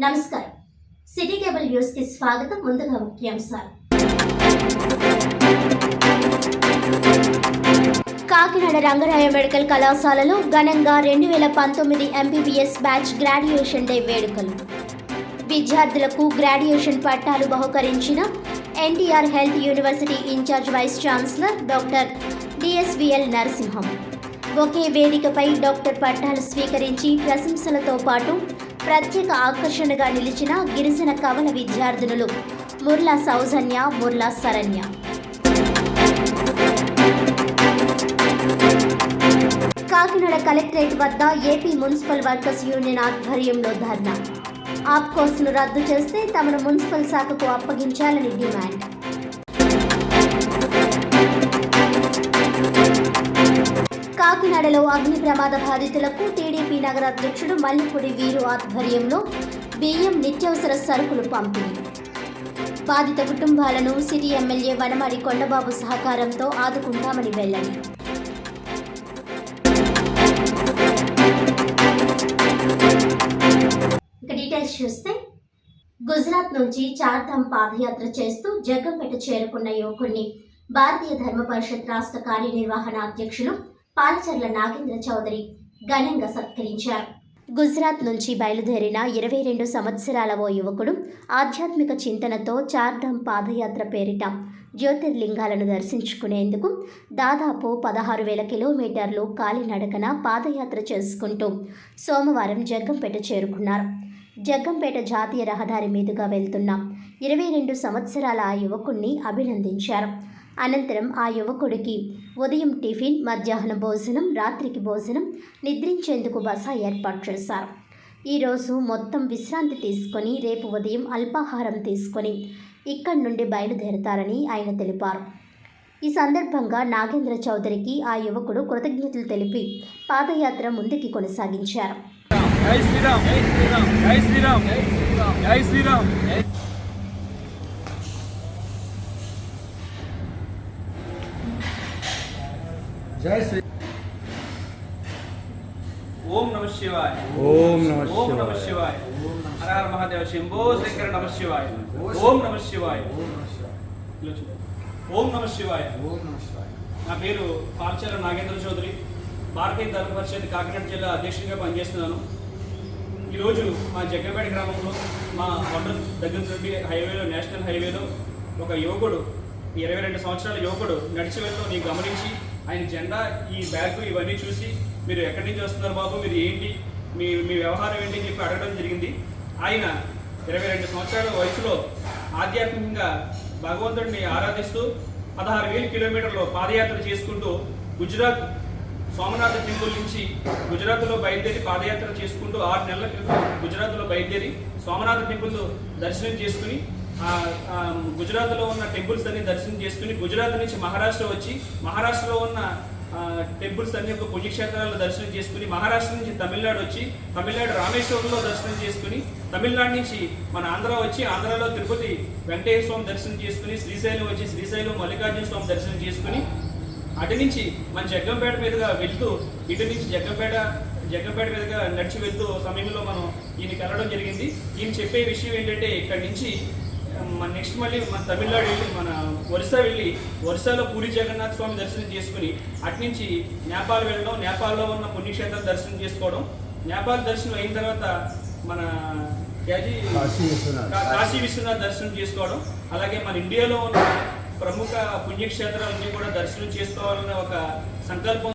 నమస్కారం. City cable news కి స్వాగతం. ముందుగా ముఖ్యాంశాలు. కాకినాడ రంగరాయ మెడికల్ కళాశాలలో ఘనంగా 2019 ఎంబీబీఎస్ బ్యాచ్ గ్రాడ్యుయేషన్ డే వేడుకలు. విద్యార్థులకు గ్రాడ్యుయేషన్ పట్టాలు బహుకరించిన NTR health university in-charge vice chancellor doctor DSVL Narasimham ఒకే వేదికపై డాక్టర్ పట్టాలు స్వీకరించి ప్రశంసలతో పాటు ప్రత్యేక ఆకర్షణగా నిలిచిన గిరిజన కవల విద్యార్థినులు ముర్లా సౌజన్య, ముర్లా శరణ్య. కాకినాడ కలెక్టరేట్ వద్ద ఏపీ మున్సిపల్ వర్కర్స్ యూనియన్ ఆధ్వర్యంలో ధర్నా. ఆప్కోస్ను రద్దు చేస్తే తమను మున్సిపల్ శాఖకు అప్పగించాలని డిమాండ్. కాకినాడలో అగ్ని ప్రమాద బాధితులకు టీడీపీ నగర అధ్యక్షుడు మల్లిపూడి వీరు ఆధ్వర్యంలో బియ్యం, నిత్యావసర సరుకులు పంపిణీ. బాధిత కుటుంబాలను సిటీ ఎమ్మెల్యే వనమాడి కొండబాబు సహకారంతో ఆదుకుంటామని వెల్లడి. డీటెయిల్స్ చూస్తే, గుజరాత్ నుంచి చార్ధామ్ పాదయాత్ర చేస్తూ జగ్గంపేట చేరుకున్న యువకుడిని భారతీయ ధర్మ పరిషత్ రాష్ట్ర కార్యనిర్వహణ అధ్యక్షులు పాలచర్ల నాగేంద్ర చౌదరి ఘనంగా సత్కరించారు. గుజరాత్ నుంచి బయలుదేరిన 22 సంవత్సరాల ఓ యువకుడు ఆధ్యాత్మిక చింతనతో చార్ధామ్ పాదయాత్ర పేరిట జ్యోతిర్లింగాలను దర్శించుకునేందుకు దాదాపు 16,000 కిలోమీటర్లు కాలినడకన పాదయాత్ర చేసుకుంటూ సోమవారం జగ్గంపేట చేరుకున్నారు. జగ్గంపేట జాతీయ రహదారి మీదుగా వెళ్తున్న 22 సంవత్సరాల ఆ యువకుణ్ణి అభినందించారు. అనంతరం ఆ యువకుడికి ఉదయం టిఫిన్, మధ్యాహ్న భోజనం, రాత్రికి భోజనం, నిద్రించేందుకు బస ఏర్పాటు చేశారు. ఈరోజు మొత్తం విశ్రాంతి తీసుకొని రేపు ఉదయం అల్పాహారం తీసుకొని ఇక్కడి నుండి బయలుదేరతారని ఆయన తెలిపారు. ఈ సందర్భంగా నాగేంద్ర చౌదరికి ఆ యువకుడు కృతజ్ఞతలు తెలిపి పాదయాత్ర ముందుకి కొనసాగించారు. జై శ్రీరామ్, జై శ్రీరామ్, జై శ్రీరామ్, జై శ్రీరామ్. జై శ్రీ. ఓం నమః శివాయ, ఓం నమః శివాయ, ఓం నమః శివాయ, హర హర మహాదేవ శంభో శంకర నమః శివాయ, ఓం నమః శివాయ, ఓం నమః శివాయ. నా పేరు పాలచర్ల నాగేంద్ర చౌదరి, భారతీయ ధర్మ పరిషత్ కాకినాడ జిల్లా అధ్యక్షుడిగా పనిచేస్తున్నాను. ఈరోజు మా జగ్గంపేట గ్రామంలో మా వడ్డర్ దగ్గర నుండి హైవేలో, నేషనల్ హైవేలో ఒక యువకుడు, 22 సంవత్సరాల యువకుడు నడిచి వెళ్తూ నేను గమనించి ఆయన జెండా, ఈ బ్యాగ్ ఇవన్నీ చూసి, మీరు ఎక్కడి నుంచి వస్తున్నారు బాబు, మీరు ఏంటి, మీ వ్యవహారం ఏంటి అని చెప్పి అడగడం జరిగింది. ఆయన 22 సంవత్సరాల వయసులో ఆధ్యాత్మికంగా భగవంతుడిని ఆరాధిస్తూ 16,000 కిలోమీటర్లు పాదయాత్ర చేసుకుంటూ గుజరాత్ సోమనాథ టెంపుల్ నుంచి గుజరాత్లో బయలుదేరి పాదయాత్ర చేసుకుంటూ 6 నెలల క్రితం గుజరాత్లో బయలుదేరి సోమనాథ టెంపుల్ దర్శనం చేసుకుని గుజరాత్లో ఉన్న టెంపుల్స్ అన్ని దర్శనం చేసుకుని గుజరాత్ నుంచి మహారాష్ట్ర వచ్చి మహారాష్ట్రలో ఉన్న టెంపుల్స్ అన్ని ఒక పుణ్యక్షేత్రాల్లో దర్శనం చేసుకుని మహారాష్ట్ర నుంచి తమిళనాడు వచ్చి తమిళనాడు రామేశ్వరంలో దర్శనం చేసుకుని తమిళనాడు నుంచి మన ఆంధ్ర వచ్చి ఆంధ్రాలో తిరుపతి వెంకటేశ్వర స్వామి దర్శనం చేసుకుని శ్రీశైలం వచ్చి శ్రీశైలం మల్లికార్జున స్వామి దర్శనం చేసుకుని అటు నుంచి మన జగ్గంపేట మీదుగా వెళ్తూ ఇటు నుంచి జగ్గంపేట మీదుగా నడిచి వెళ్తూ సమయంలో మనం ఈయనకి వెళ్ళడం జరిగింది. ఈయన చెప్పే విషయం ఏంటంటే, ఇక్కడి నుంచి మన నెక్స్ట్ మళ్ళీ మన తమిళనాడు వెళ్ళి మన ఒరిస్సా వెళ్ళి ఒరిస్సాలో పూరి జగన్నాథ స్వామి దర్శనం చేసుకుని అట్నుంచి నేపాల్ వెళ్ళడం, నేపాల్లో ఉన్న పుణ్యక్షేత్రాలు దర్శనం చేసుకోవడం, నేపాల్ దర్శనం అయిన తర్వాత మన కాశీ విశ్వనాథ్ దర్శనం చేసుకోవడం, అలాగే మన ఇండియాలో ఉన్న ప్రముఖ పుణ్యక్షేత్రాలన్నీ కూడా దర్శనం చేసుకోవాలనే ఒక సంకల్పం